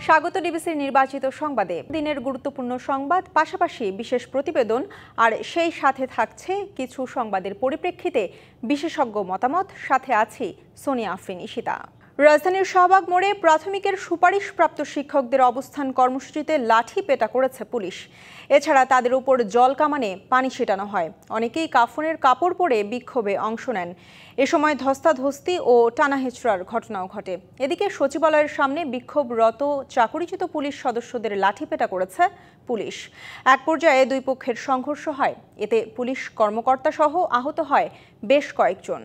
স্বাগত ডিবিসির নির্বাচিত সংবাদে। দিনের গুরুত্বপূর্ণ সংবাদ, পাশাপাশি বিশেষ প্রতিবেদন, আর সেই সাথে থাকছে কিছু সংবাদের পরিপ্রেক্ষিতে বিশেষজ্ঞ মতামত। সাথে আছি সোনিয়া আফরিন ঈশিতা। রাজধানীর শাহবাগ মোড়ে প্রাথমিকের সুপারিশপ্রাপ্ত শিক্ষকদের অবস্থান কর্মসূচিতে লাঠি পেটা করেছে পুলিশ। এছাড়া তাদের উপর জল কামানে পানি ছিটানো হয়। অনেকেই কাফনের কাপড় পরে বিক্ষোভে অংশ নেন। এ সময় ধস্তাধস্তি ও টানাহেঁচড়ার ঘটনাও ঘটে। এদিকে সচিবালয়ের সামনে বিক্ষোভরত চাকরিচ্যুত পুলিশ সদস্যদের লাঠিপেটা করেছে পুলিশ। এক পর্যায়ে দুই পক্ষের সংঘর্ষ হয়। এতে পুলিশ কর্মকর্তা সহ আহত হয় বেশ কয়েকজন।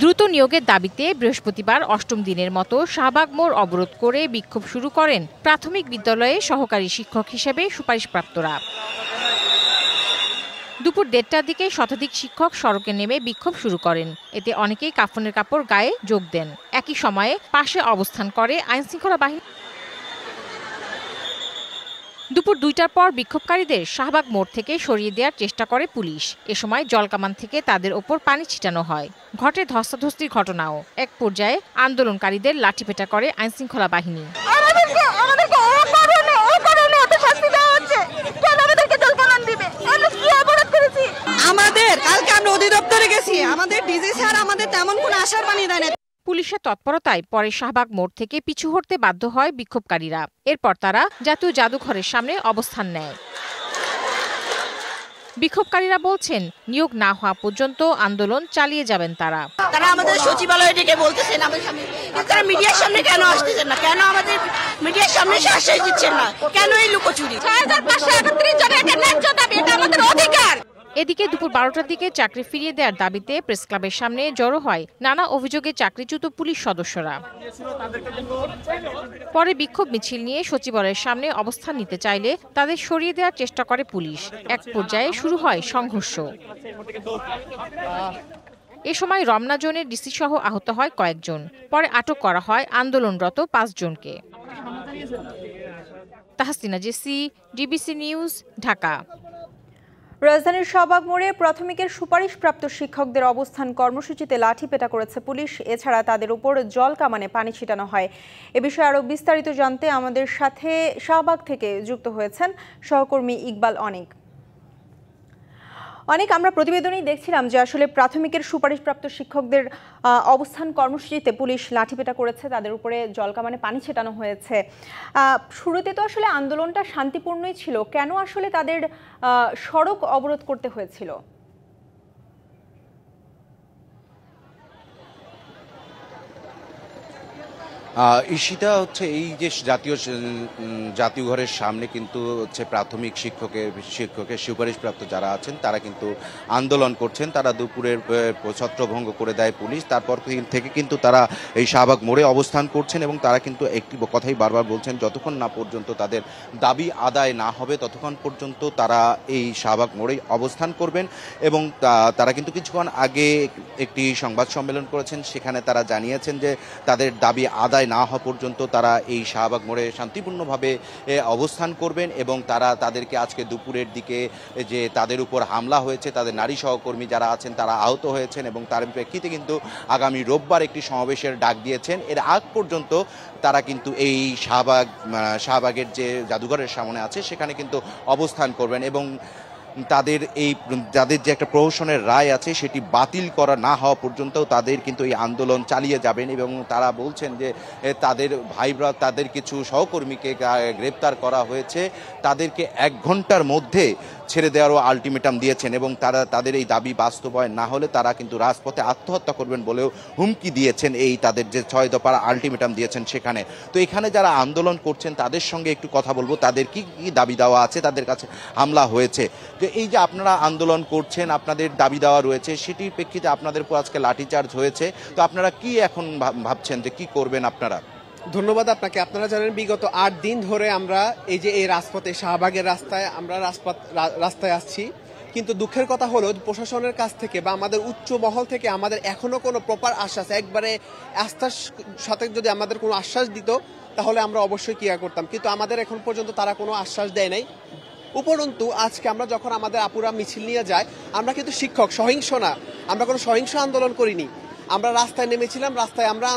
দ্রুত নিয়োগের দাবিতে বৃহস্পতিবার অষ্টম দিনের মতো শাহবাগ মোড় অবরোধ করে বিক্ষোভ শুরু করেন প্রাথমিক বিদ্যালয়ে সহকারী শিক্ষক হিসেবে সুপারিশপ্রাপ্তরা। দুপুর 1:30টার দিকে শতাধিক শিক্ষক সড়কে নেমে বিক্ষোভ শুরু করেন। এতে অনেকেই কাফনের কাপড় গায়ে যোগ দেন। একই সময়ে পাশে অবস্থান করে আইনশৃঙ্খলা বাহিনী। দুপুর 2টার পর বিক্ষোভকারীদের শাহবাগ মোড় থেকে সরিয়ে দেওয়ার চেষ্টা করে পুলিশ। এ সময় জলকামান থেকে তাদের ওপর পানি ছিটানো হয়। ঘটে ধস্তাধস্তির ঘটনাও। এক পর্যায়ে আন্দোলনকারীদের লাঠিপেটা করে আইনশৃঙ্খলা বাহিনী। আমাদের কালকে আমরা অধিদপ্তরে গেছি, আমাদের ডিজি স্যার আমাদের তেমন কোনো আশার বাণী দেয় না। পুলিশের তৎপরতায় পরে শাহবাগ মোড় থেকে পিছু হটতে বাধ্য হয় বিক্ষোভকারীরা। এরপর তারা জাতীয় জাদুঘরের সামনে অবস্থান নেয়। বিক্ষোভকারীরা বলছেন, নিয়োগ না হওয়া পর্যন্ত আন্দোলন চালিয়ে যাবেন তারা। তারা আমাদের সচিবালয়ে ডেকে বলতেছেন তারা মিডিয়ার সামনে কেন আসতেছেন না, কেন আমাদের মিডিয়ার সামনে আশ্বাস দিচ্ছেন না, কেন এই লুকোচুরি? 6531 জনের ন্যায্য দাবি, এটা আমাদের অধিকার। এদিকে দুপুর 12টার দিকে চাকরি ফিরিয়ে দেওয়ার দাবিতে প্রেস ক্লাবের সামনে জড়ো হয় নানা অভিযোগে চাকরিচ্যুত পুলিশ সদস্যরা। পরে বিক্ষোভ মিছিল নিয়ে সচিবালয়ের সামনে অবস্থান নিতে চাইলে তাদের সরিয়ে দেওয়ার চেষ্টা করে পুলিশ। এক পর্যায়ে শুরু হয় সংঘর্ষ। এ সময় রমনা জোনের ডিসি সহ আহত হয় কয়েকজন। পরে আটক করা হয় আন্দোলনরত 5 জনকে। Tahsina Jessy, DBC news, Dhaka. রাজধানীর শাহবাগ মোড়ে প্রাথমিকের সুপারিশপ্রাপ্ত শিক্ষকদের অবস্থান কর্মসূচিতে লাঠিপেটা করেছে পুলিশ। এছাড়া তাদের উপর জল কামানে পানি ছিটানো হয়। এ বিষয়ে আরও বিস্তারিত জানতে আমাদের সাথে শাহবাগ থেকে যুক্ত হয়েছেন সহকর্মী ইকবাল অনেক। আমরা প্রতিবেদনেই দেখছিলাম যে আসলে প্রাথমিকের সুপারিশপ্রাপ্ত শিক্ষকদের অবস্থান কর্মসূচিতে পুলিশ লাঠিপেটা করেছে, তাদের উপরে জলকামানে পানি ছেটানো হয়েছে। শুরুতে তো আসলে আন্দোলনটা শান্তিপূর্ণই ছিল, কেন আসলে তাদের সড়ক অবরোধ করতে হয়েছিল? ঈশিতা, এই যে জাতীয়ঘরের সামনে কিন্তু প্রাথমিক শিক্ষকের সুপারিশপ্রাপ্ত যারা আছেন তারা কিন্তু আন্দোলন করছেন। তারা দুপুরের ছত্রভঙ্গ করে দেয় পুলিশ। তারপর থেকে কিন্তু তারা এই শাহবাগ মোড়ে অবস্থান করছেন এবং তারা কিন্তু একটি কথাই বারবার বলছেন, যতক্ষণ না পর্যন্ত তাদের দাবি আদায় না হবে ততক্ষণ পর্যন্ত তারা এই শাহবাগ মোড়ে অবস্থান করবেন। এবং তারা কিন্তু কিছুক্ষণ আগে একটি সংবাদ সম্মেলন করেছেন, সেখানে তারা জানিয়েছেন যে তাদের দাবি আদায় না হওয়া পর্যন্ত তারা এই শাহবাগ মোড়ে শান্তিপূর্ণভাবে অবস্থান করবেন। এবং তাদেরকে আজকে দুপুরের দিকে যে তাদের উপর হামলা হয়েছে, তাদের নারী সহকর্মী যারা আছেন তারা আহত হয়েছেন এবং তার প্রেক্ষিতে কিন্তু আগামী রোববার একটি সমাবেশের ডাক দিয়েছেন। এর আগ পর্যন্ত তারা কিন্তু এই শাহবাগের যে জাদুঘরের সামনে আছে সেখানে কিন্তু অবস্থান করবেন এবং তাদের যে একটা প্রহসনের রায় আছে সেটি বাতিল করা না হওয়া পর্যন্ত তাদের কিন্তু এই আন্দোলন চালিয়ে যাবেন। এবং তারা বলছেন যে তাদের ভাইরা, তাদের কিছু সহকর্মীকে গ্রেপ্তার করা হয়েছে, তাদেরকে 1 ঘন্টার মধ্যে ছেড়ে দেওয়ারও আলটিমেটাম দিয়েছেন এবং তাদের এই দাবি বাস্তবায়ন না হলে তারা কিন্তু রাজপথে আত্মহত্যা করবেন বলেও হুমকি দিয়েছেন। তাদের যে 6 দফার আলটিমেটাম দিয়েছেন সেখানে। তো এখানে যারা আন্দোলন করছেন তাদের সঙ্গে একটু কথা বলবো, তাদের কি দাবি দেওয়া আছে, তাদের কাছে হামলা হয়েছে। যে এই যে আপনারা আন্দোলন করছেন, আপনাদের দাবি দেওয়া রয়েছে, সেটির প্রেক্ষিতে আপনাদের উপর আজকে লাঠিচার্জ হয়েছে, তো আপনারা কি এখন ভাবছেন যে কি করবেন আপনারা? ধন্যবাদ আপনাকে। আপনারা জানেন বিগত 8 দিন ধরে আমরা এই রাজপথে শাহবাগের রাস্তায় আসছি, কিন্তু দুঃখের কথা হলো প্রশাসনের কাছ থেকে বা আমাদের উচ্চ মহল থেকে আমাদের এখনো কোনো প্রপার আশ্বাস, একবারে আস্থার সাথে যদি আমাদের কোনো আশ্বাস দিত তাহলে আমরা অবশ্যই ক্রিয়া করতাম, কিন্তু আমাদের এখন পর্যন্ত তারা কোনো আশ্বাস দেয় নাই। উপরন্তু আজকে আমরা যখন আমাদের আপুরা মিছিল নিয়ে যায়, আমরা কিন্তু শিক্ষক, সহিংস না, আমরা কোনো সহিংস আন্দোলন করিনি। আমরা রাস্তায় নেমেছিলাম, রাস্তায় আমরা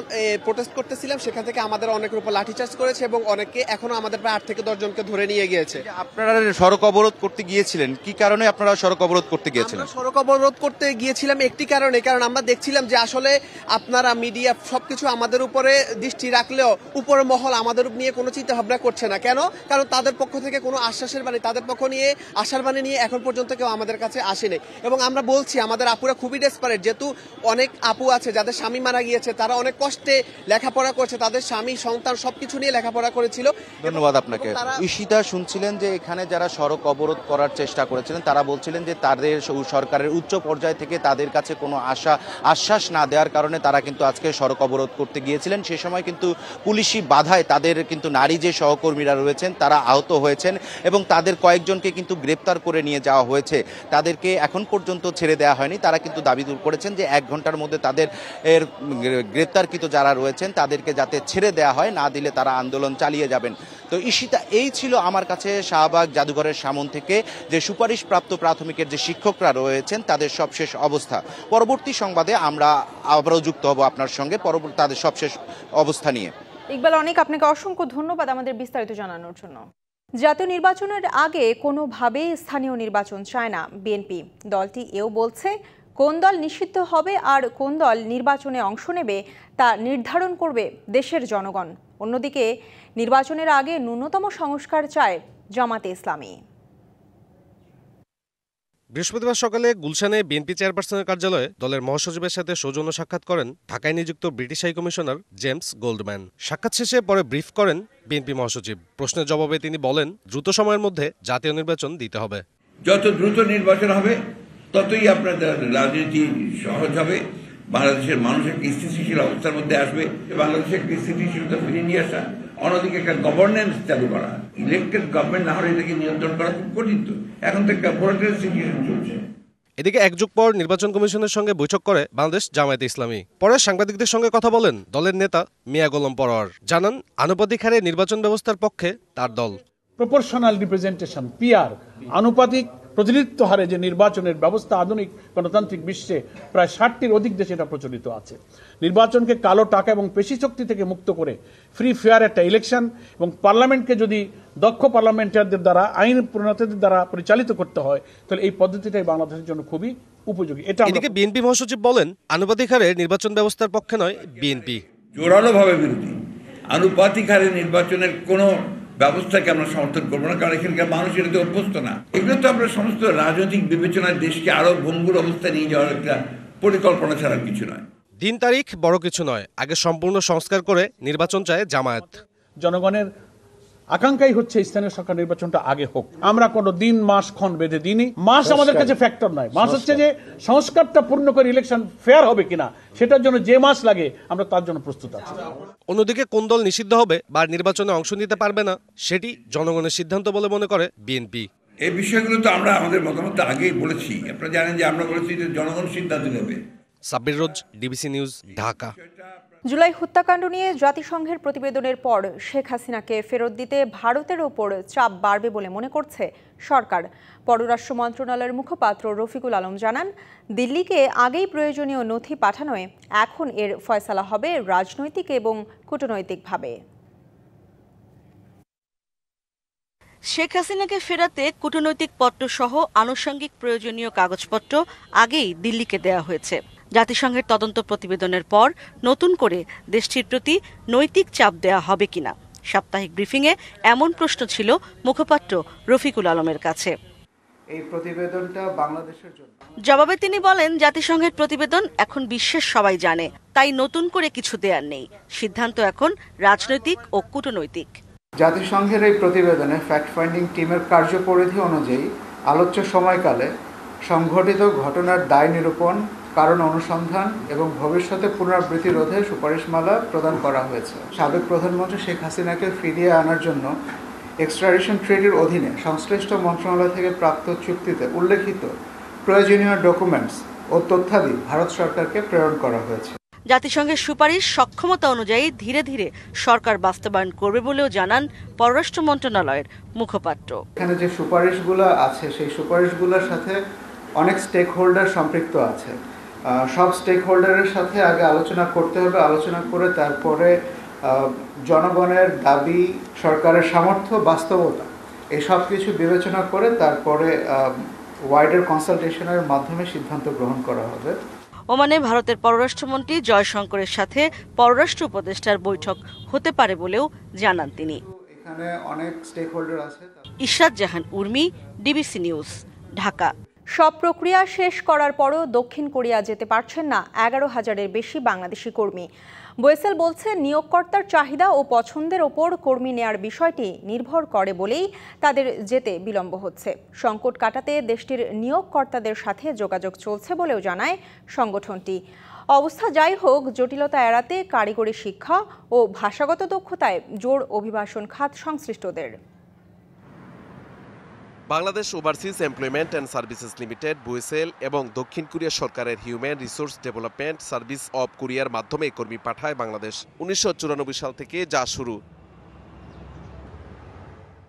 প্রোটেস্ট করতেছিলাম, সেখান থেকে আমাদের অনেকের উপর লাঠিচার্জ করেছে এবং অনেকে এখনো আমাদের প্রায় 8 থেকে 10 জনকে ধরে নিয়ে গিয়েছে। আপনারা সড়ক অবরোধ করতে গিয়েছিলেন, কি কারণে আপনারা সড়ক অবরোধ করতে গিয়েছিলেন? আমরা সড়ক অবরোধ করতে গিয়েছিলাম একটি কারণে, কারণ আমরা দেখছিলাম যে আসলে আপনারা মিডিয়া সবকিছু আমাদের উপরে দৃষ্টি রাখলেও উপরের মহল আমাদের নিয়ে কোনো চিন্তা ভাবনা করছে না। কেন? কারণ তাদের পক্ষ থেকে কোনো আশ্বাসের বাণী, তাদের পক্ষ নিয়ে আশার বাণী নিয়ে এখন পর্যন্ত কেউ আমাদের কাছে আসেনি। এবং আমরা বলছি আমাদের আপুরা খুবই ডেসপারেট, যেহেতু অনেক আপু আছে যাদের স্বামী মারা গিয়েছে, তারা অনেক কষ্টে লেখাপড়া করছে, তাদের স্বামী সন্তান সবকিছু নিয়ে লেখাপড়া করেছিল। ধন্যবাদ আপনাকে। ঈশিতা, শুনছিলেন যে এখানে যারা সড়ক অবরোধ করার চেষ্টা করেছিলেন তারা বলছিলেন যে তাদের সরকারের উচ্চ পর্যায় থেকে তাদের কাছে কোনো আশ্বাস না দেওয়ার কারণে তারা কিন্তু আজকে সড়ক অবরোধ করতে গিয়েছিলেন। সে সময় কিন্তু পুলিশি বাধায় তাদের কিন্তু নারী যে সহকর্মীরা রয়েছেন তারা আহত হয়েছেন এবং তাদের কয়েকজনকে কিন্তু গ্রেপ্তার করে নিয়ে যাওয়া হয়েছে। তাদেরকে এখন পর্যন্ত ছেড়ে দেওয়া হয়নি। তারা কিন্তু দাবি দূর করেছেন যে 1 ঘন্টার মধ্যে তাদের গ্রেপ্তারকৃত যারা রয়েছেন তাদেরকে যাতে ছেড়ে দেওয়া হয়, না দিলে তারা আন্দোলন চালিয়ে যাবেন। তো ঈশিতা, এই ছিল আমার কাছে শাহবাগ জাদুঘরের সামন থেকে যে সুপারিশপ্রাপ্ত প্রাথমিকের যে শিক্ষকরা রয়েছেন তাদের সবশেষ অবস্থা। পরবর্তী সংবাদে আমরা আবারও যুক্ত হব আপনার সঙ্গে পরবর্তী তাদের সবশেষ অবস্থা নিয়ে। ইকবাল, অনেক আপনাকে অসংখ্য ধন্যবাদ আমাদের বিস্তারিত জানানোর জন্য। জাতীয় নির্বাচনের আগে কোনোভাবেই স্থানীয় নির্বাচন চায় না বিএনপি। দলটি এও বলছে কোন দল নিষিদ্ধ হবে আর কোন দল নির্বাচনে অংশ নেবে তা নির্ধারণ করবে দেশের জনগণ। অন্যদিকে নির্বাচনের আগে ন্যূনতম সংস্কার চায় জামাতে ইসলামী। বৃহস্পতিবার সকালে গুলশানে বিএনপি চেয়ারপারসনের কার্যালয়ে দলের মহাসচিবের সাথে সৌজন্য সাক্ষাৎ করেন ঢাকায় নিযুক্ত British high commissioner James Goldman. সাক্ষাৎ শেষে পরে ব্রিফ করেন বিএনপি মহাসচিব। প্রশ্নের জবাবে তিনি বলেন, দ্রুত সময়ের মধ্যে জাতীয় নির্বাচন দিতে হবে। যত দ্রুত নির্বাচন হবে ততই আপনাদের রাজনীতি সহজ হবে, বাংলাদেশের মানুষ একটা স্থিতিশীল অবস্থার মধ্যে আসবে, বাংলাদেশের একটা স্থিতিশীলতা ফিরিয়ে নিয়ে আসা, অন্যদিকে একটা গভর্নেন্স চালু করা। ইলেক্টেড গভর্নমেন্ট না হলে এটাকে নিয়ন্ত্রণ করা খুব কঠিন। তো এখন তো একটা ভোটারের সিচুয়েশন চলছে। এদিকে এক যুগ পর নির্বাচন কমিশনের সঙ্গে বৈঠক করে বাংলাদেশ জামায়াতে ইসলামী। পরে সাংবাদিকদের সঙ্গে কথা বলেন দলের নেতা মিয়া গোলাম পরোয়ার। জানান, আনুপাতিক হারে নির্বাচন ব্যবস্থার পক্ষে তার দল। প্রপোর্শনাল রিপ্রেজেন্টেশন, পিআর, আনুপাতিক প্রতিনিধিত্ব হারে যে নির্বাচনের ব্যবস্থা আধুনিক গণতান্ত্রিক বিশ্বে প্রায় 60টির অধিক দেশে এটা প্রচলিত আছে। নির্বাচনকে কালো টাকা এবং পেশি শক্তি থেকে মুক্ত করে ফ্রি ফেয়ার একটা ইলেকশন এবং পার্লামেন্টকে যদি দক্ষ পার্লামেন্টারদের দ্বারা, আইন প্রণেতাদের দ্বারা পরিচালিত করতে হয়, তাহলে এই পদ্ধতিটাই বাংলাদেশের জন্য খুবই উপযোগী। এদিকে বিএনপি মহাসচিব বলেন, আনুপাতিক হারে নির্বাচন ব্যবস্থার পক্ষে নয় বিএনপি। জোরালোভাবে বিরোধী। আনুপাতিক হারে নির্বাচনের কোনো ব্যবস্থাকে আমরা সমর্থন করবো না, কারণ এখানকার মানুষ এটাতে অভ্যস্ত না। এগুলো তো আমরা সমস্ত রাজনৈতিক বিবেচনায় দেশকে আরো ভঙ্গুর অবস্থায় নিয়ে যাওয়ার একটা পরিকল্পনা ছাড়া কিছু নয়। দিন তারিখ বড় কিছু নয়, আগে সম্পূর্ণ সংস্কার করে নির্বাচন চায় জামায়াত। জনগণের আকাঙ্ক্ষাই হচ্ছে স্থানীয় সরকার নির্বাচনটা আগে হোক। আমরা কোনো দিন মাস ক্ষণ বেঁধে দিইনি। মাস আমাদের কাছে ফ্যাক্টর নয়। মাস হচ্ছে যে সংস্কারটা পূর্ণ করে ইলেকশন ফেয়ার হবে কিনা, সেটার জন্য যে মাস লাগে আমরা তার জন্য প্রস্তুত আছি। অন্যদিকে কোন দল নিষিদ্ধ হবে বা নির্বাচনে অংশ নিতে পারবে না সেটি জনগণের সিদ্ধান্ত বলে মনে করে বিএনপি। এই বিষয়গুলো তো আমরা আমাদের মতামত আগেই বলেছি। আপনারা জানেন যে আমরা বলেছি যে জনগণ সিদ্ধান্ত নেবে। সাব্বির রোজ, ডিবিসি নিউজ, ঢাকা। জুলাই হত্যাকাণ্ড নিয়ে জাতিসংঘের প্রতিবেদনের পর শেখ হাসিনাকে ফেরত দিতে ভারতের ওপর চাপ বাড়বে বলে মনে করছে সরকার। পররাষ্ট্র মন্ত্রণালয়ের মুখপাত্র রফিকুল আলম জানান, দিল্লিকে আগেই প্রয়োজনীয় নথি পাঠানোয় এখন এর ফয়সালা হবে রাজনৈতিক এবং কূটনৈতিকভাবে। শেখ হাসিনাকে ফেরাতে কূটনৈতিক পত্রসহ আনুষঙ্গিক প্রয়োজনীয় কাগজপত্র আগেই দিল্লিকে দেওয়া হয়েছে। জাতিসংঘের তদন্ত প্রতিবেদনের পর নতুন করে দেশটির প্রতি নৈতিক চাপ দেওয়া হবে কিনা সাপ্তাহিক ব্রিফিংয়ে এমন প্রশ্ন ছিল মুখপাত্র রফিকুল আলমের কাছে। এই প্রতিবেদনটা বাংলাদেশের জন্য জবাবে তিনি বলেন, জাতিসংঘের প্রতিবেদন এখন বিশ্বের সবাই জানে, তাই নতুন করে কিছু দেওয়ার নেই। সিদ্ধান্ত এখন রাজনৈতিক ও কূটনৈতিক। জাতিসংঘের এই প্রতিবেদনে ফ্যাক্ট ফাইন্ডিং টিমের কার্যপরিধি অনুযায়ী আলোচ্য সময়কালে সংঘটিত ঘটনার দায় নিরূপণ, কারণ অনুসন্ধান এবং ভবিষ্যতে পুনরাবৃত্তি রোধে সুপারিশমালা প্রদান করা হয়েছে। সাবেক প্রধানমন্ত্রী শেখ হাসিনাকে ফিরিয়ে আনার জন্য এক্সট্রাডিশন ট্রিটির অধীনে সংশ্লিষ্ট মন্ত্রণালয় থেকে প্রাপ্ত চুক্তিতে উল্লেখিত প্রয়োজনীয় ডকুমেন্টস ও তথ্যাদি ভারত সরকারকে প্রেরণ করা হয়েছে। জাতিসংঘের সুপারিশ সক্ষমতা অনুযায়ী ধীরে ধীরে সরকার বাস্তবায়ন করবে বলেও জানান পররাষ্ট্র মন্ত্রণালয়ের মুখপাত্র। এখানে যে সুপারিশগুলো আছে সেই সুপারিশগুলোর সাথে অনেক স্টেক হোল্ডার সম্পৃক্ত আছে। সব স্টেক হোল্ডারের সাথে আগে আলোচনা করতে হবে, আলোচনা করে তারপরে জনগণের দাবি, সরকারের সামর্থ্য, বাস্তবতা এই সব কিছু বিবেচনা করে তারপরে ওয়াইডার কনসালটেশনের মাধ্যমে সিদ্ধান্ত গ্রহণ করা হবে। ওমানে ভারতের পররাষ্ট্রমন্ত্রী জয়শঙ্করের সাথে পররাষ্ট্র উপদেষ্টার বৈঠক হতে পারে বলেও জানান তিনি। এখানে অনেক স্টেক হোল্ডার আছে। ইশরাত জাহান উর্মি, ডিবিসি নিউজ, ঢাকা। সব প্রক্রিয়া শেষ করার পরও দক্ষিণ কোরিয়া যেতে পারছেন না 11,000-এর বেশি বাংলাদেশি কর্মী। বোয়েসেল বলছে, নিয়োগকর্তার চাহিদা ও পছন্দের ওপর কর্মী নেয়ার বিষয়টি নির্ভর করে বলেই তাদের যেতে বিলম্ব হচ্ছে। সংকট কাটাতে দেশটির নিয়োগকর্তাদের সাথে যোগাযোগ চলছে বলেও জানায় সংগঠনটি। অবস্থা যাই হোক, জটিলতা এড়াতে কারিগরি শিক্ষা ও ভাষাগত দক্ষতায় জোর অভিবাসন খাত সংশ্লিষ্টদের। Bangladesh overseas employment and services limited, বুয়েসেল এবং দক্ষিণ কোরিয়া সরকারের human resource development service of কোরিয়ার মাধ্যমে কর্মী পাঠায় বাংলাদেশ। 1994 সাল থেকে যা শুরু।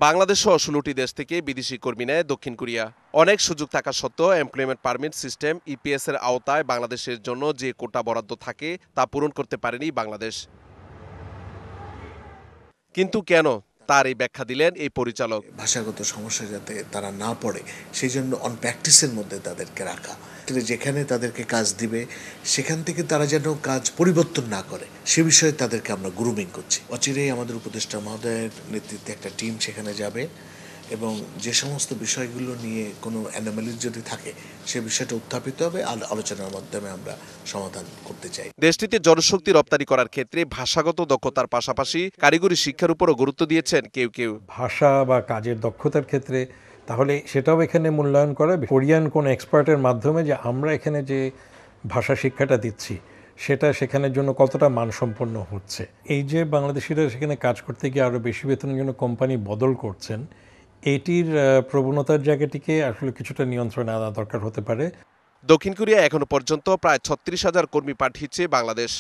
বাংলাদেশ সহ 16টি দেশ থেকে বিদেশি কর্মী নেয় দক্ষিণ কোরিয়া। অনেক সুযোগ থাকা সত্ত্বেও এমপ্লয়মেন্ট পারমিট সিস্টেম ইপিএস এর আওতায় বাংলাদেশের জন্য যে কোটা বরাদ্দ থাকে তা পূরণ করতে পারেনি বাংলাদেশ। কিন্তু কেন, তার এই ব্যাখ্যা দিলেন এই পরিচালক। ভাষাগত সমস্যা যাতে তারা না পড়ে সেই জন্য অন প্র্যাকটিসের মধ্যে তাদেরকে রাখা, যেখানে তাদেরকে কাজ দিবে সেখান থেকে তারা যেন কাজ পরিবর্তন না করে সে বিষয়ে তাদেরকে আমরা গ্রুমিং করছি। অচিরেই আমাদের উপদেষ্টা মহোদয়ের নেতৃত্বে একটা টিম সেখানে যাবে এবং যে সমস্ত বিষয়গুলো নিয়ে কোনো অ্যানোমালি যদি থাকে সে বিষয়টা উত্থাপিত হবে, আলোচনার মাধ্যমে আমরা সমাধান করতে চাই। দেশটিতে জনশক্তি রপ্তানি করার ক্ষেত্রে ভাষাগত দক্ষতার পাশাপাশি কারিগরি শিক্ষার উপরও গুরুত্ব দিয়েছেন কেউ কেউ। ভাষা বা কাজের দক্ষতার ক্ষেত্রে তাহলে সেটাও এখানে মূল্যায়ন করা, কোরিয়ান কোন এক্সপার্টের মাধ্যমে যে আমরা এখানে যে ভাষা শিক্ষাটা দিচ্ছি সেটা সেখানের জন্য কতটা মানসম্পন্ন হচ্ছে। এই যে বাংলাদেশিরা সেখানে কাজ করতে গিয়ে আরও বেশি বেতনের জন্য কোম্পানি বদল করছেন, এটির প্রবণতার জায়গাটিকে আসলে কিছুটা নিয়ন্ত্রণে আনা দরকার হতে পারে। দক্ষিণ কোরিয়া এখনো পর্যন্ত প্রায় 36,000 কর্মী পাঠিয়েছে বাংলাদেশ।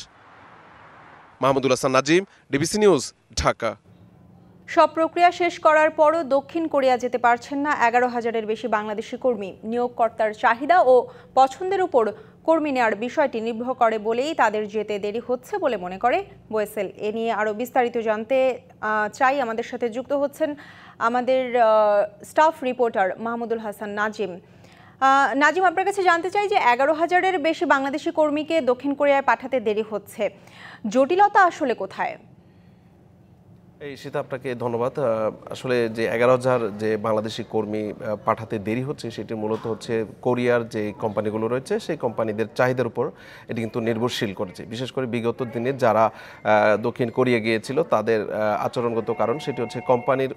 Mahmudul Hasan Nazim, DBC news, Dhaka. সব প্রক্রিয়া শেষ করার পরও দক্ষিণ কোরিয়া যেতে পারছেন না 11,000-এর বেশি বাংলাদেশি কর্মী। নিয়োগকর্তার চাহিদা ও পছন্দের উপর কর্মী নেওয়ার বিষয়টি নির্ভর করে বলেই তাদের যেতে দেরি হচ্ছে বলে মনে করে বোয়েসেল। এ নিয়ে আরও বিস্তারিত জানতে চাই, আমাদের সাথে যুক্ত হচ্ছেন আমাদের স্টাফ রিপোর্টার মাহমুদুল হাসান নাজিম। নাজিম, আপনার কাছে জানতে চাই যে 11,000-এর বেশি বাংলাদেশি কর্মীকে দক্ষিণ কোরিয়ায় পাঠাতে দেরি হচ্ছে, জটিলতা আসলে কোথায়? এই সেটা আপনাকে ধন্যবাদ। আসলে যে 11,000 যে বাংলাদেশি কর্মী পাঠাতে দেরি হচ্ছে সেটি মূলত হচ্ছে কোরিয়ার যে কোম্পানিগুলো রয়েছে সেই কোম্পানিদের চাহিদার উপর এটি কিন্তু নির্ভরশীল করেছে। বিশেষ করে বিগত দিনে যারা দক্ষিণ কোরিয়া গিয়েছিল তাদের আচরণগত কারণ, সেটি হচ্ছে কোম্পানির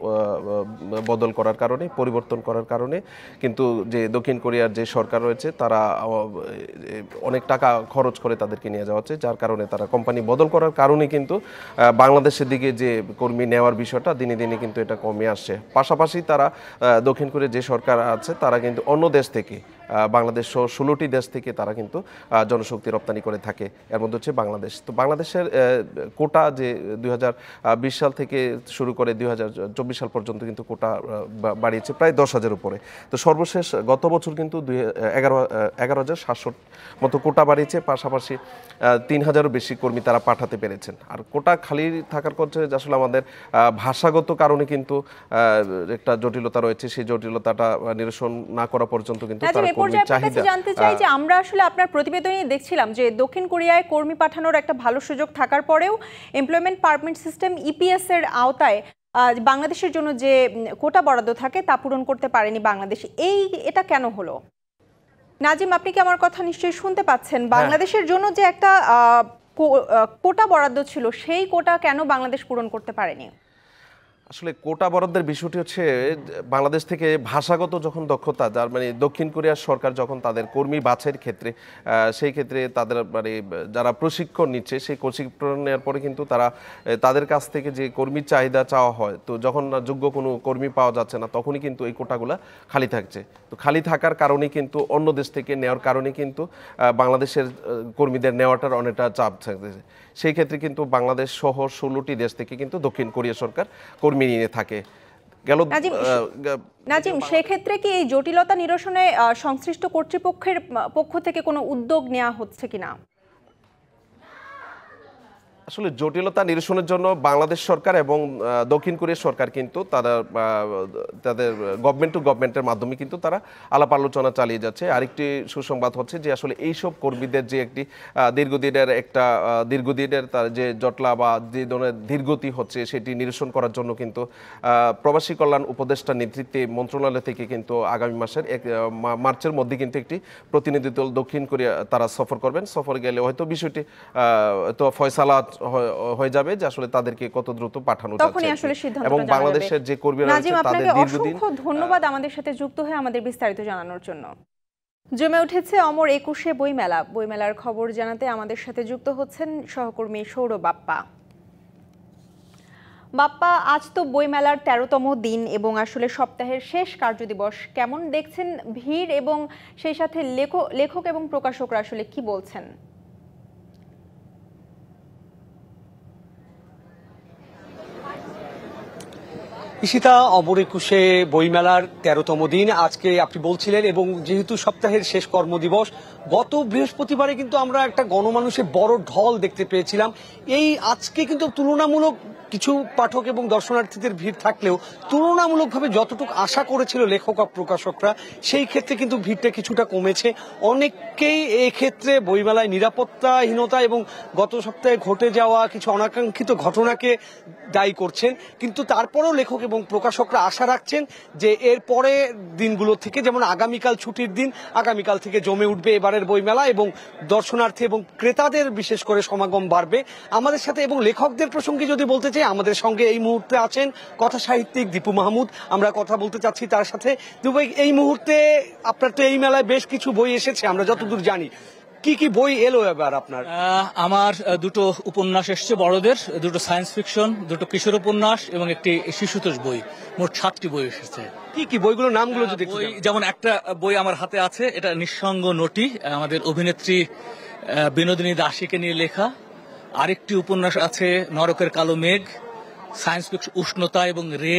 বদল করার কারণে, পরিবর্তন করার কারণে কিন্তু যে দক্ষিণ কোরিয়ার যে সরকার রয়েছে তারা অনেক টাকা খরচ করে তাদেরকে নিয়ে যাওয়া হচ্ছে, যার কারণে তারা কোম্পানি বদল করার কারণে কিন্তু বাংলাদেশের দিকে যে কর্মী নেওয়ার বিষয়টা দিনে দিনে কিন্তু এটা কমে আসছে। পাশাপাশি তারা দক্ষিণ কোরিয়ার যে সরকার আছে তারা কিন্তু অন্য দেশ থেকে, বাংলাদেশ সহ 16টি দেশ থেকে তারা কিন্তু জনশক্তি রপ্তানি করে থাকে, এর মধ্যে হচ্ছে বাংলাদেশ। তো বাংলাদেশের কোটা যে 2020 সাল থেকে শুরু করে 2024 সাল পর্যন্ত কিন্তু কোটা বাড়িয়েছে প্রায় 10,000 উপরে। তো সর্বশেষ গত বছর কিন্তু 11,700 মতো কোটা বাড়িয়েছে, পাশাপাশি 3,000-এরও বেশি কর্মী তারা পাঠাতে পেরেছেন। আর কোটা খালি থাকার কথা আসলে আমাদের ভাষাগত কারণে কিন্তু একটা জটিলতা রয়েছে, সেই জটিলতাটা নিরসন না করা পর্যন্ত কিন্তু জানতে চাই যে আমরা আসলে আপনার প্রতিবেদনে দেখছিলাম যে দক্ষিণ কোরিয়ায় কর্মী পাঠানোর একটা ভালো সুযোগ থাকার পরেও এমপ্লয়মেন্ট পারমিট সিস্টেম ইপিএস এর আওতায় বাংলাদেশের জন্য যে কোটা বরাদ্দ থাকে তা পূরণ করতে পারেনি বাংলাদেশ। এটা কেন হলো? নাজিম, আপনি কি আমার কথা নিশ্চয়ই শুনতে পাচ্ছেন? বাংলাদেশের জন্য যে একটা কোটা বরাদ্দ ছিল সেই কোটা কেন বাংলাদেশ পূরণ করতে পারেনি? আসলে কোটা বরাদ্দের বিষয়টি হচ্ছে বাংলাদেশ থেকে ভাষাগত যখন দক্ষতা, যার মানে দক্ষিণ কোরিয়ার সরকার যখন তাদের কর্মী বাছাইয়ের ক্ষেত্রে সেই ক্ষেত্রে তাদের মানে যারা প্রশিক্ষণ নিচ্ছে সেই প্রশিক্ষণ নেওয়ার পরে কিন্তু তাদের কাছ থেকে যে কর্মীর চাহিদা চাওয়া হয়, তো যখন যোগ্য কোনো কর্মী পাওয়া যাচ্ছে না তখনই কিন্তু এই কোটাগুলো খালি থাকছে। তো খালি থাকার কারণে কিন্তু অন্য দেশ থেকে নেওয়ার কারণে কিন্তু বাংলাদেশের কর্মীদের নেওয়াটার অনেকটা চাপ থাকতেছে। সেই ক্ষেত্রে কিন্তু বাংলাদেশ সহ 16টি দেশ থেকে কিন্তু দক্ষিণ কোরিয়া সরকার কর্মী নিয়ে থাকে। গেল। নাজিম, সেক্ষেত্রে কি এই জটিলতা নিরসনে সংশ্লিষ্ট কর্তৃপক্ষের পক্ষ থেকে কোনো উদ্যোগ নেওয়া হচ্ছে কিনা? আসলে জটিলতা নিরসনের জন্য বাংলাদেশ সরকার এবং দক্ষিণ কোরিয়ার সরকার কিন্তু তাদের গভর্নমেন্ট টু গভর্নমেন্টের মাধ্যমে কিন্তু তারা আলাপ আলোচনা চালিয়ে যাচ্ছে। আরেকটি সুসংবাদ হচ্ছে যে আসলে এইসব কর্মীদের যে একটি দীর্ঘদিনের তার যে জটলা বা যে ধরনের দীর্ঘতি হচ্ছে সেটি নিরসন করার জন্য কিন্তু প্রবাসী কল্যাণ উপদেষ্টা নেতৃত্বে মন্ত্রণালয় থেকে কিন্তু আগামী মাসের মার্চের মধ্যে কিন্তু একটি প্রতিনিধি দল দক্ষিণ কোরিয়া তারা সফর করবেন। সফরে গেলে হয়তো বিষয়টি তো ফয়সালা হয়ে যাবে যে আসলে তাদেরকে কত দ্রুত পাঠানো যাচ্ছে এবং বাংলাদেশের যে কর্মীরা রয়েছে তাদের দীর্ঘদিন। অসংখ্য ধন্যবাদ আমাদের সাথে যুক্ত হয়ে আমাদের বিস্তারিত জানানোর জন্য। জমে উঠেছে অমর ২১শে বইমেলা। বইমেলার খবর জানাতে আমাদের সাথে যুক্ত হচ্ছেন সহকর্মী সৌরভ বাপ্পা। বাপ্পা, আজ তো বইমেলার ১৩তম দিন এবং আসলে সপ্তাহের শেষ কার্যদিবস। কেমন দেখছেন ভিড় এবং সেই সাথে লেখক এবং প্রকাশকরা আসলে কি বলছেন? ঈশিতা, অমর ২১শে বইমেলার ১৩তম দিন আজকে আপনি বলছিলেন, এবং যেহেতু সপ্তাহের শেষ কর্মদিবস, গত বৃহস্পতিবারে কিন্তু আমরা একটা গণমানুষের বড় ঢল দেখতে পেয়েছিলাম। এই আজকে কিন্তু তুলনামূলক কিছু পাঠক এবং দর্শনার্থীদের ভিড় থাকলেও তুলনামূলকভাবে যতটুকু আশা করেছিল লেখক আর প্রকাশকরা সেই ক্ষেত্রে কিন্তু ভিড়টা কিছুটা কমেছে। অনেককেই এক্ষেত্রে বইমেলায় নিরাপত্তাহীনতা এবং গত সপ্তাহে ঘটে যাওয়া কিছু অনাকাঙ্ক্ষিত ঘটনাকে দায়ী করছেন, কিন্তু তারপরেও লেখক এবং প্রকাশকরা আশা রাখছেন যে এর পরে দিনগুলো থেকে, যেমন আগামীকাল ছুটির দিন, আগামীকাল থেকে জমে উঠবে এবারের বইমেলা এবং দর্শনার্থী এবং ক্রেতাদের বিশেষ করে সমাগম বাড়বে। আমাদের সাথে এবং লেখকদের প্রসঙ্গে যদি বলতে চাই, আমাদের সঙ্গে এই মুহূর্তে আছেন কথা সাহিত্যিক দীপু মাহমুদ। আমরা কথা বলতে চাচ্ছি তার সাথে। দীপু, এই মুহূর্তে আপনার তো এই মেলায় বেশ কিছু বই এসেছে আমরা যতদূর জানি, কি কি বই এলো এবার আপনার? আমার দুটো উপন্যাস এসছে বড়দের, দুটো সায়েন্স ফিকশন, দুটো কিশোর উপন্যাস এবং একটি শিশুতোষ বই। মোট 7টি বই এসেছে। কি কি বইগুলোর নামগুলো যদি? যেমন একটা বই আমার হাতে আছে, এটা নিঃসঙ্গ নটি, আমাদের অভিনেত্রী বিনোদিনী দাসীকে নিয়ে লেখা। আরেকটি উপন্যাস আছে নরকের কালো মেঘ, সায়েন্স ফিকশন উষ্ণতা এবং রে,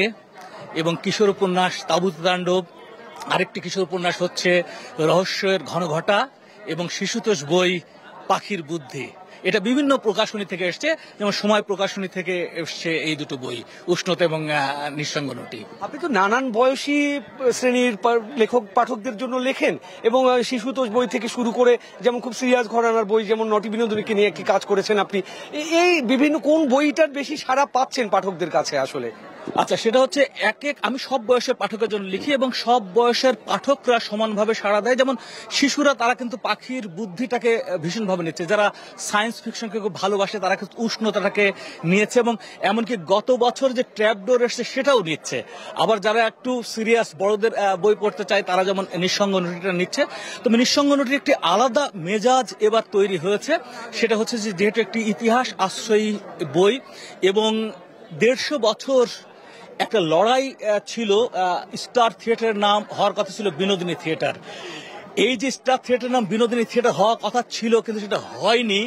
এবং কিশোর উপন্যাস তাবুত তাণ্ডব। আরেকটি কিশোর উপন্যাস হচ্ছে রহস্যের ঘনঘটা, এবং শিশুতোষ বই পাখির বুদ্ধি। এটা বিভিন্ন প্রকাশনী থেকে এসছে, যেমন সময় প্রকাশনী থেকে এসছে এই দুটো বই, উষ্ণতা এবং নিঃসঙ্গ নটি। আপনি তো নানান বয়সী শ্রেণীর লেখক পাঠকদের জন্য লেখেন, এবং শিশুতোষ বই থেকে শুরু করে যেমন খুব সিরিয়াস ঘরানার বই যেমন নটি বিনোদিনীকে নিয়ে একটি কাজ করেছেন আপনি। এই বিভিন্ন কোন বইটার বেশি সাড়া পাচ্ছেন পাঠকদের কাছে আসলে? আচ্ছা, সেটা হচ্ছে আমি সব বয়সের পাঠকের জন্য লিখি এবং সব বয়সের পাঠকরা সমানভাবে সাড়া দেয়। যেমন শিশুরা তারা কিন্তু পাখির বুদ্ধিটাকে ভীষণভাবে নিচ্ছে, যারা সায়েন্স ফিকশনকে খুব ভালোবাসে তারা কিন্তু উষ্ণতাটাকে নিয়েছে, এবং এমনকি গত বছর যে ট্র্যাপডোর এসছে সেটাও নিচ্ছে। আবার যারা একটু সিরিয়াস বড়দের বই পড়তে চায় তারা যেমন নিঃসঙ্গ নটিটা নিচ্ছে। তবে নিঃসঙ্গ নটির একটি আলাদা মেজাজ এবার তৈরি হয়েছে, সেটা হচ্ছে যে যেহেতু একটি ইতিহাস আশ্রয়ী বই এবং 150 বছর একটা লড়াই ছিল, স্টার থিয়েটারের নাম হওয়ার কথা ছিল বিনোদিনী থিয়েটার। এই যে স্টার থিয়েটারের নাম বিনোদিনী থিয়েটার হওয়ার কথা ছিল কিন্তু সেটা হয়নি,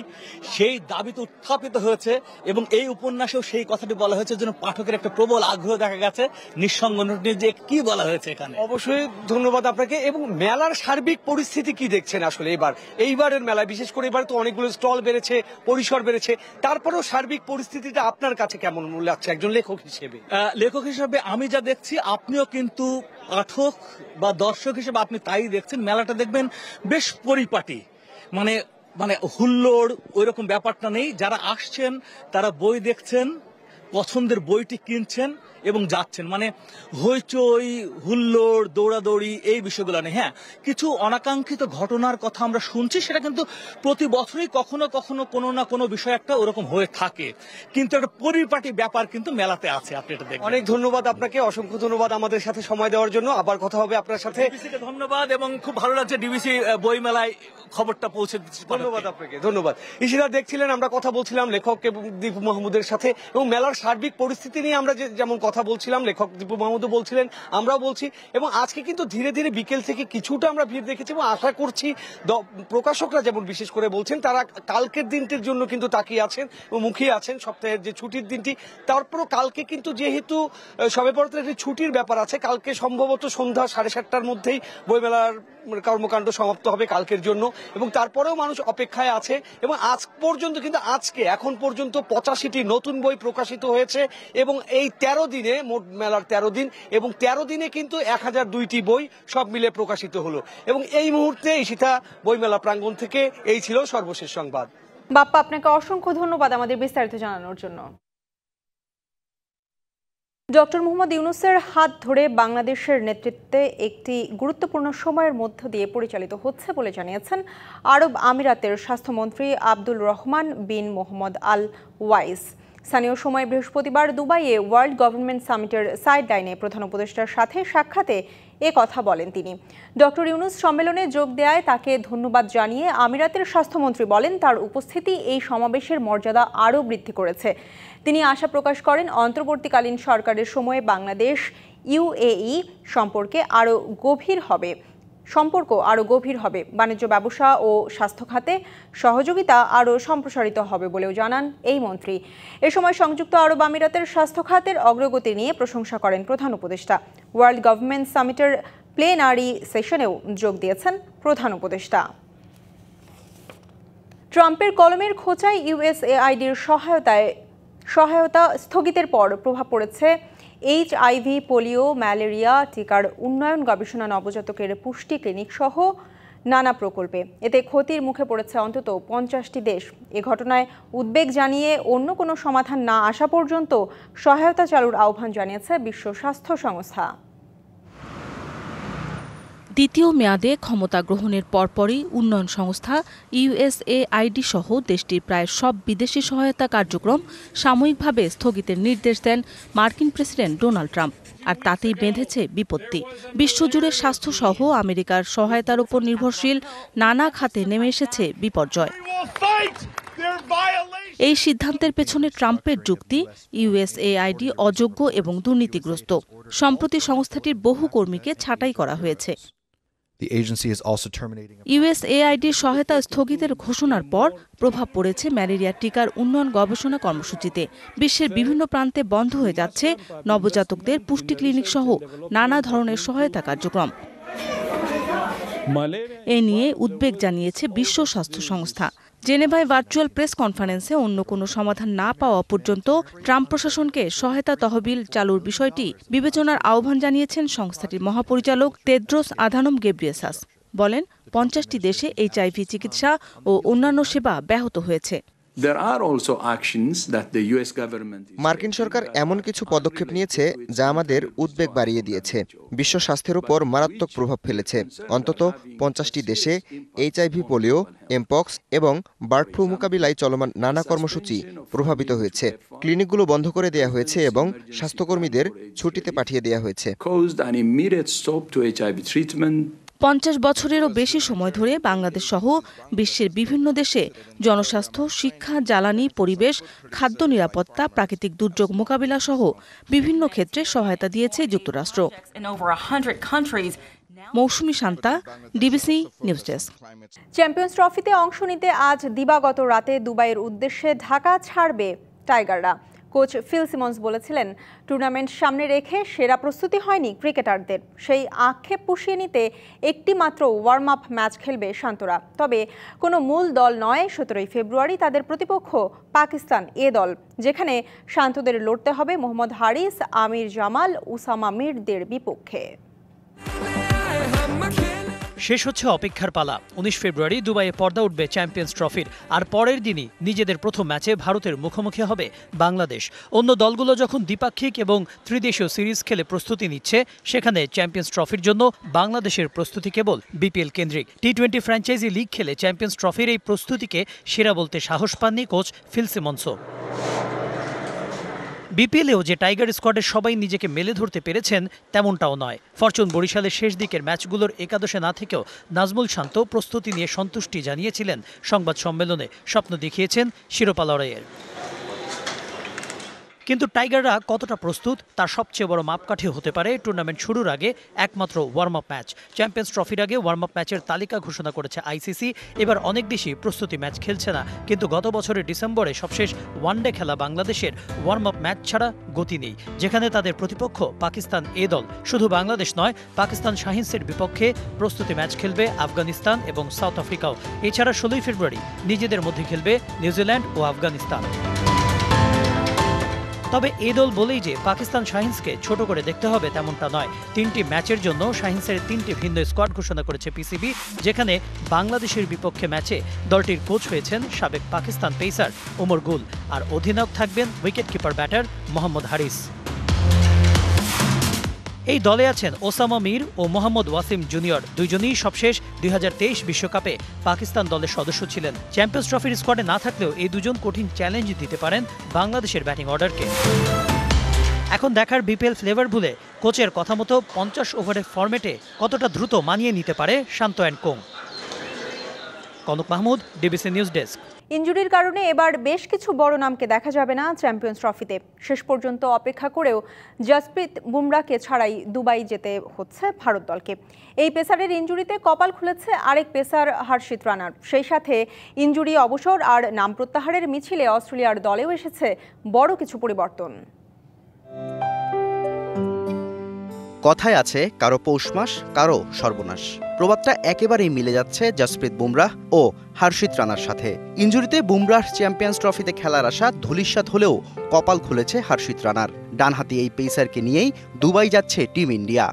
সেই দাবিতে উত্থাপিত হয়েছে এবং এই উপন্যাসেও সেই কথাটি বলা হয়েছে, যেন পাঠকের একটা প্রবল আগ্রহ দেখা গেছে নিঃসঙ্গ নটি যে কি বলা হয়েছে এখানে। অবশ্যই ধন্যবাদ আপনাকে। এবং মেলার সার্বিক পরিস্থিতি কি দেখছেন আসলে এইবারের মেলায়? বিশেষ করে এবার তো অনেকগুলো স্টল বেড়েছে, পরিসর বেড়েছে, তারপরেও সার্বিক পরিস্থিতিটা আপনার কাছে কেমন লাগছে একজন লেখক হিসেবে? লেখক হিসেবে আমি যা দেখছি, আপনিও কিন্তু পাঠক বা দর্শক হিসেবে আপনি তাই দেখছেন। মেলাটা দেখবেন বেশ পরিপাটি, মানে হুল্লোড় ওইরকম ব্যাপারটা নেই। যারা আসছেন তারা বই দেখছেন, পছন্দের বইটি কিনছেন এবং যাচ্ছেন, মানে হইচই হুল্লোড় দৌড়াদৌড়ি এই বিষয়গুলো নেই। হ্যাঁ, কিছু অনাকাঙ্ক্ষিত ঘটনার কথা আমরা শুনছি, সেটা কিন্তু প্রতি বছরই কখনো কখনো কোনো না কোনো বিষয় একটা ওরকম হয়ে থাকে, কিন্তু একটা পরিপাটি ব্যাপার কিন্তু মেলাতে আছে। আপনি এটা দেখবেন। অনেক ধন্যবাদ আপনাকে, অসংখ্য ধন্যবাদ আমাদের সাথে সময় দেওয়ার জন্য। আবার কথা হবে আপনার সাথে। ডিবিসিকে ধন্যবাদ, এবং খুব ভালো লাগছে ডিবিসি বই মেলায় খবরটা পৌঁছে দিচ্ছে। ধন্যবাদ আপনাকে, ধন্যবাদ। ইশিরা, দেখছিলেন আমরা কথা বলছিলাম লেখক এবং দীপু মাহমুদের সাথে, এবং মেলার সার্বিক পরিস্থিতি নিয়ে আমরা যেমন কথা বলছিলাম, লেখক দীপু মাহমুদও বলছিলেন, আমরাও বলছি, এবং আজকে কিন্তু ধীরে ধীরে বিকেল থেকে কিছুটা আমরা ভিড় দেখেছি এবং আশা করছি প্রকাশকরা যেমন বিশেষ করে বলছেন তারা কালকের দিনটির জন্য কিন্তু তাকিয়ে আছেন এবং মুখিয়ে আছেন, সপ্তাহের যে ছুটির দিনটি। তারপরও কালকে কিন্তু যেহেতু শবে বরাতের একটি ছুটির ব্যাপার আছে, কালকে সম্ভবত সন্ধ্যা 7:30টার মধ্যেই বইমেলার কর্মকাণ্ড সমাপ্ত হবে কালকের জন্য, এবং তারপরেও মানুষ অপেক্ষায় আছে। এবং আজ পর্যন্ত কিন্তু এখন পর্যন্ত 85টি নতুন বই প্রকাশিত হয়েছে এবং এই 13 দিনে, মোট মেলার 13 দিন, এবং 13 দিনে কিন্তু 1002টি বই সব মিলে প্রকাশিত হলো। এবং এই মুহূর্তে ঈশিতা বইমেলা প্রাঙ্গণ থেকে এই ছিল সর্বশেষ সংবাদ। বাপ্পা, আপনাকে অসংখ্য ধন্যবাদ আমাদের বিস্তারিত জানানোর জন্য। ডক্টর মোহাম্মদ ইউনূসের হাত ধরে বাংলাদেশের নেতৃত্বে একটি গুরুত্বপূর্ণ সময়ের মধ্য দিয়ে পরিচালিত হচ্ছে বলে জানিয়েছেন আরব আমিরাতের স্বাস্থ্যমন্ত্রী আব্দুল রহমান বিন মোহাম্মদ আল ওয়াইস। স্থানীয় সময় বৃহস্পতিবার দুবাইয়ে ওয়ার্ল্ড গভর্নমেন্ট সামিটের সাইড লাইনে প্রধান উপদেষ্টার সাথে সাক্ষাতে এ কথা বলেন তিনি। ডক্টর ইউনূস সম্মেলনে যোগ দেওয়ায় তাকে ধন্যবাদ জানিয়ে আমিরাতের স্বাস্থ্যমন্ত্রী বলেন তার উপস্থিতি এই সমাবেশের মর্যাদা আরও বৃদ্ধি করেছে। তিনি আশা প্রকাশ করেন অন্তর্বর্তীকালীন সরকারের সময়ে বাংলাদেশ ইউএই সম্পর্ক আরও গভীর হবে, বাণিজ্য, ব্যবসা ও স্বাস্থ্য খাতে সহযোগিতা আরও সম্প্রসারিত হবে বলেও জানান এই মন্ত্রী। এ সময় সংযুক্ত আরব আমিরাতের স্বাস্থ্য খাতের অগ্রগতি নিয়ে প্রশংসা করেন প্রধান উপদেষ্টা। ওয়ার্ল্ড গভর্নমেন্ট সামিটের প্লেনারি সেশনেও যোগ দিয়েছেন প্রধান উপদেষ্টা। ট্রাম্পের কলমের খোঁচায় ইউএসএআইডির সহায়তা স্থগিতের পর প্রভাব পড়েছে HIV, পোলিও, ম্যালেরিয়া টিকার উন্নয়ন, গবেষণা, নবজাতকের পুষ্টি ক্লিনিক সহ নানা প্রকল্পে। এতে ক্ষতির মুখে পড়েছে অন্তত 50টি দেশ। এ ঘটনায় উদ্বেগ জানিয়ে অন্য কোনো সমাধান না আসা পর্যন্ত সহায়তা চালুর আহ্বান জানিয়েছে বিশ্ব স্বাস্থ্য সংস্থা। দ্বিতীয় মেয়াদে ক্ষমতা গ্রহণের পরপরই উন্নয়ন সংস্থা ইউএসএআইডি সহ দেশটির প্রায় সব বিদেশি সহায়তা কার্যক্রম সাময়িকভাবে স্থগিতের নির্দেশ দেন মার্কিন প্রেসিডেন্ট ডোনাল্ড ট্রাম্প। আর তাতেই বেঁধেছে বিপত্তি। বিশ্বজুড়ে স্বাস্থ্যসহ আমেরিকার সহায়তার উপর নির্ভরশীল নানা খাতে নেমে এসেছে বিপর্যয়। এই সিদ্ধান্তের পেছনে ট্রাম্পের যুক্তি, ইউএসএআইডি অযোগ্য এবং দুর্নীতিগ্রস্ত। সম্প্রতি সংস্থাটির বহু কর্মীকে ছাঁটাই করা হয়েছে। ইউএসএআইডির সহায়তা স্থগিতের ঘোষণার পর প্রভাব পড়েছে ম্যালেরিয়া টিকার উন্নয়ন গবেষণা কর্মসূচিতে। বিশ্বের বিভিন্ন প্রান্তে বন্ধ হয়ে যাচ্ছে নবজাতকদের পুষ্টি ক্লিনিক সহ নানা ধরনের সহায়তা কার্যক্রম। এ নিয়ে উদ্বেগ জানিয়েছে বিশ্ব স্বাস্থ্য সংস্থা। জেনেভায় ভার্চুয়াল প্রেস কনফারেন্সে অন্য কোনো সমাধান না পাওয়া পর্যন্ত ট্রাম্প প্রশাসনকে সহায়তা তহবিল চালুর বিষয়টি বিবেচনার আহ্বান জানিয়েছেন সংস্থাটির মহাপরিচালক তেদ্রোস আধানম গেব্রিয়েসাস। বলেন 50টি দেশে HIV চিকিৎসা ও অন্যান্য সেবা ব্যাহত হয়েছে। মার্কিন সরকার এমন কিছু পদক্ষেপ নিয়েছে যা আমাদের উদ্বেগ বাড়িয়ে দিয়েছে, বিশ্ব স্বাস্থ্যের উপর মারাত্মক প্রভাব ফেলেছে। অন্তত 50টি দেশে HIV, পোলিও, এমপক্স এবং বার্ড ফ্লু মোকাবিলায় চলমান নানা কর্মসূচি প্রভাবিত হয়েছে। ক্লিনিকগুলো বন্ধ করে দেওয়া হয়েছে এবং স্বাস্থ্যকর্মীদের ছুটিতে পাঠিয়ে দেওয়া হয়েছে। 50 বছরেরও বেশি সময় ধরে বাংলাদেশ সহ বিশ্বের বিভিন্ন দেশে জনস্বাস্থ্য, শিক্ষা, জ্বালানি, পরিবেশ, খাদ্য নিরাপত্তা, প্রাকৃতিক দুর্যোগ মোকাবিলা সহ বিভিন্ন ক্ষেত্রে সহায়তা দিয়েছে যুক্তরাষ্ট্র। Mousumi Shanta, DBC news desk. Champions ট্রফিতে অংশ নিতে আজ দিবাগত রাতে দুবাইয়ের উদ্দেশ্যে ঢাকা ছাড়বে টাইগাররা। কোচ ফিল সিমন্স বলেছিলেন, টুর্নামেন্ট সামনে রেখে সেরা প্রস্তুতি হয়নি ক্রিকেটারদের। সেই আক্ষেপ পুষিয়ে নিতে একটি মাত্র ওয়ার্ম আপ ম্যাচ খেলবে শান্তরা। তবে কোনো মূল দল নয়। 17 ফেব্রুয়ারি তাদের প্রতিপক্ষ পাকিস্তান এ দল, যেখানে শান্তদের লড়তে হবে মোহাম্মদ হারিস, আমির জামাল, উসামা মিরদের বিপক্ষে। শেষ হচ্ছে অপেক্ষার পালা। 19 ফেব্রুয়ারি দুবাইয়ে পর্দা উঠবে চ্যাম্পিয়ন্স ট্রফির। আর পরের দিনই নিজেদের প্রথম ম্যাচে ভারতের মুখোমুখি হবে বাংলাদেশ। অন্য দলগুলো যখন দ্বিপাক্ষিক এবং ত্রিদেশীয় সিরিজ খেলে প্রস্তুতি নিচ্ছে, সেখানে চ্যাম্পিয়ন্স ট্রফির জন্য বাংলাদেশের প্রস্তুতি কেবল বিপিএল কেন্দ্রিক। টি20 ফ্র্যাঞ্চাইজি লিগ খেলে চ্যাম্পিয়ন্স ট্রফির এই প্রস্তুতিকে সেরা বলতে সাহস পাননি কোচ ফিল সিমন্সও। বিপিএলেও যে টাইগার স্কোয়াডের সবাই নিজেকে মেলে ধরতে পেরেছেন তেমনটাও নয়। ফরচুন বরিশালের শেষ দিকের ম্যাচগুলোর একাদশে না থেকেও নাজমুল শান্ত প্রস্তুতি নিয়ে সন্তুষ্টি জানিয়েছিলেন সংবাদ সম্মেলনে। স্বপ্ন দেখিয়েছেন শিরোপা লড়াইয়ের। কিন্তু টাইগাররা কতটা প্রস্তুত তার সবচেয়ে বড় মাপকাঠি হতে পারে টুর্নামেন্ট শুরুর আগে একমাত্র ওয়ার্ম আপ ম্যাচ। চ্যাম্পিয়ন্স ট্রফির আগে ওয়ার্ম আপ ম্যাচের তালিকা ঘোষণা করেছে আইসিসি। এবার অনেক বেশি প্রস্তুতি ম্যাচ খেলছে না, কিন্তু গত বছরের ডিসেম্বরে সবশেষ ওয়ানডে খেলা বাংলাদেশের ওয়ার্ম আপ ম্যাচ ছাড়া গতি নেই, যেখানে তাদের প্রতিপক্ষ পাকিস্তান এ দল। শুধু বাংলাদেশ নয়, পাকিস্তান শাহিনসের বিপক্ষে প্রস্তুতি ম্যাচ খেলবে আফগানিস্তান এবং সাউথ আফ্রিকাও। এছাড়া 16 ফেব্রুয়ারি নিজেদের মধ্যে খেলবে নিউজিল্যান্ড ও আফগানিস্তান। তবে এই দল বলেই যে পাকিস্তান শাহিনসকে ছোট করে দেখতে হবে তেমনটা নয়। 3টি ম্যাচের জন্য শাহিনসের 3টি ভিন্ন স্কোয়াড ঘোষণা করেছে পিসিবি, যেখানে বাংলাদেশের বিপক্ষে ম্যাচে দলটির কোচ হয়েছেন সাবেক পাকিস্তান পেসার ওমর গুল, আর অধিনায়ক থাকবেন উইকেট কিপার ব্যাটার মোহাম্মদ হারিস। এই দলে আছেন ওসামা মির ও মোহাম্মদ ওয়াসিম জুনিয়র, দুইজনই সবশেষ 2023 বিশ্বকাপে পাকিস্তান দলের সদস্য ছিলেন। চ্যাম্পিয়ন্স ট্রফির স্কোয়াডে না থাকলেও এই দুজন কঠিন চ্যালেঞ্জ দিতে পারেন বাংলাদেশের ব্যাটিং অর্ডারকে। এখন দেখার বিপিএল ফ্লেভার ভুলে কোচের কথা মতো 50 ওভারের ফরম্যাটে কতটা দ্রুত মানিয়ে নিতে পারে Shanto and co. Konok Mahmud, DBC news desk. ইনজুরির কারণে এবার বেশ কিছু বড় নামকে দেখা যাবে না চ্যাম্পিয়ন্স ট্রফিতে। শেষ পর্যন্ত অপেক্ষা করেও জসপ্রীত বুমরাকে ছাড়াই দুবাই যেতে হচ্ছে ভারত দলকে। এই পেসারের ইনজুরিতে কপাল খুলেছে আরেক পেসার হর্ষিত রানার। সেই সাথে ইনজুরি, অবসর আর নাম প্রত্যাহারের মিছিলে অস্ট্রেলিয়ার দলেও এসেছে বড় কিছু পরিবর্তন। কথায় আছে কারো পৌষ মাস, কারো সর্বনাশ। প্রবাদটা একেবারেই মিলে যাচ্ছে জসপ্রীত বুমরাহ ও হর্ষিত রানার সাথে। ইনজুরিতে বুমরাহ চ্যাম্পিয়ন্স ট্রফিতে খেলার আশা ধূলিসাৎ হলেও কপাল খুলেছে হর্ষিত রানার। ডানহাতি এই পেসারকে নিয়েই দুবাই যাচ্ছে টিম ইন্ডিয়া।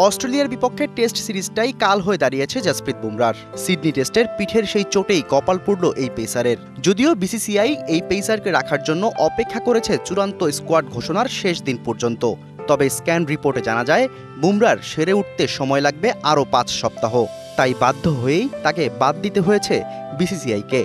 অস্ট্রেলিয়ার বিপক্ষে টেস্ট সিরিজটাই কাল হয়ে দাঁড়িয়েছে জসপ্রীত বুমরার। সিডনি টেস্টের পিঠের সেই চোটেই কপাল পুড়ল এই পেসারের। যদিও বিসিসিআই এই পেসারকে রাখার জন্য অপেক্ষা করেছে চূড়ান্ত স্কোয়াড ঘোষণার শেষ দিন পর্যন্ত, তবে স্ক্যান রিপোর্টে জানা যায় বুমরার সেরে উঠতে সময় লাগবে আরও 5 সপ্তাহ। তাই বাধ্য হয়েই তাকে বাদ দিতে হয়েছে বিসিসিআইকে।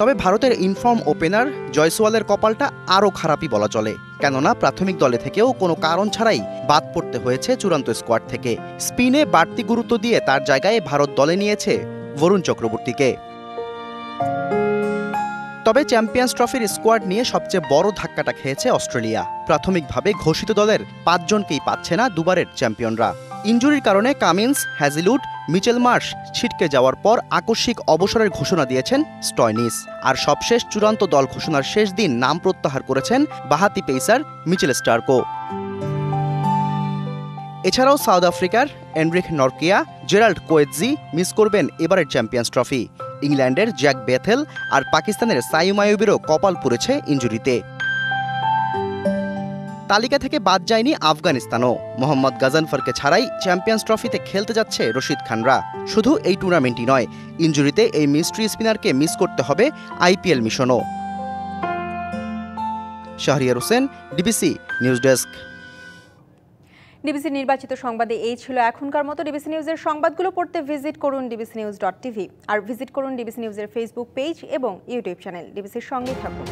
তবে ভারতের ইনফর্ম ওপেনার জয়সওয়ালের কপালটা আরও খারাপই বলা চলে, কেননা প্রাথমিক দলে থেকেও কোনো কারণ ছাড়াই বাদ পড়তে হয়েছে চূড়ান্ত স্কোয়াড থেকে। স্পিনে বাড়তি গুরুত্ব দিয়ে তার জায়গায় ভারত দলে নিয়েছে বরুণ চক্রবর্তীকে। তবে চ্যাম্পিয়ন্স ট্রফির স্কোয়াড নিয়ে সবচেয়ে বড় ধাক্কাটা খেয়েছে অস্ট্রেলিয়া। প্রাথমিকভাবে ঘোষিত দলের 5 জনকেই পাচ্ছে না দুবারের চ্যাম্পিয়নরা। ইনজুরির কারণে কামিন্স, হ্যাজিলউড, মিচেল মার্শ ছিটকে যাওয়ার পর আকস্মিক অবসরের ঘোষণা দিয়েছেন স্টয়নিস। আর সবশেষ চূড়ান্ত দল ঘোষণার শেষ দিন নাম প্রত্যাহার করেছেন বাহাতি পেসার মিচেল স্টার্কো। এছাড়াও সাউথ আফ্রিকার এনরিক নরকিয়া, জেরাল্ড কোয়েৎজি মিস করবেন এবারের চ্যাম্পিয়ন্স ট্রফি। ইংল্যান্ডের জ্যাক বেথেল আর পাকিস্তানের সাইম আইয়ুবেরও কপাল পুড়েছে ইনজুরিতে। তালিকা থেকে বাদ যায়নি আফগানিস্তানও। মোহাম্মদ গাজানফারকে ছাড়াই চ্যাম্পিয়ন্স ট্রফিতে খেলতে যাচ্ছে রশিদ খানরা। শুধু এই টুর্নামেন্টই নয়, ইনজুরিতে এই মিস্ট্রি স্পিনারকে মিস করতে হবে আইপিএল মিশনও। Shahriar Hossain, DBC news desk. DBC নির্বাচিত সংবাদে এই ছিল এখনকার মতো। ডিবিসি নিউজের সংবাদগুলো পড়তে ভিজিট করুন dbcnews.tv আর ভিজিট করুন ডিবিসি নিউজের ফেসবুক পেজ এবং ইউটিউব চ্যানেল। ডিবিসির সঙ্গেই থাকুন।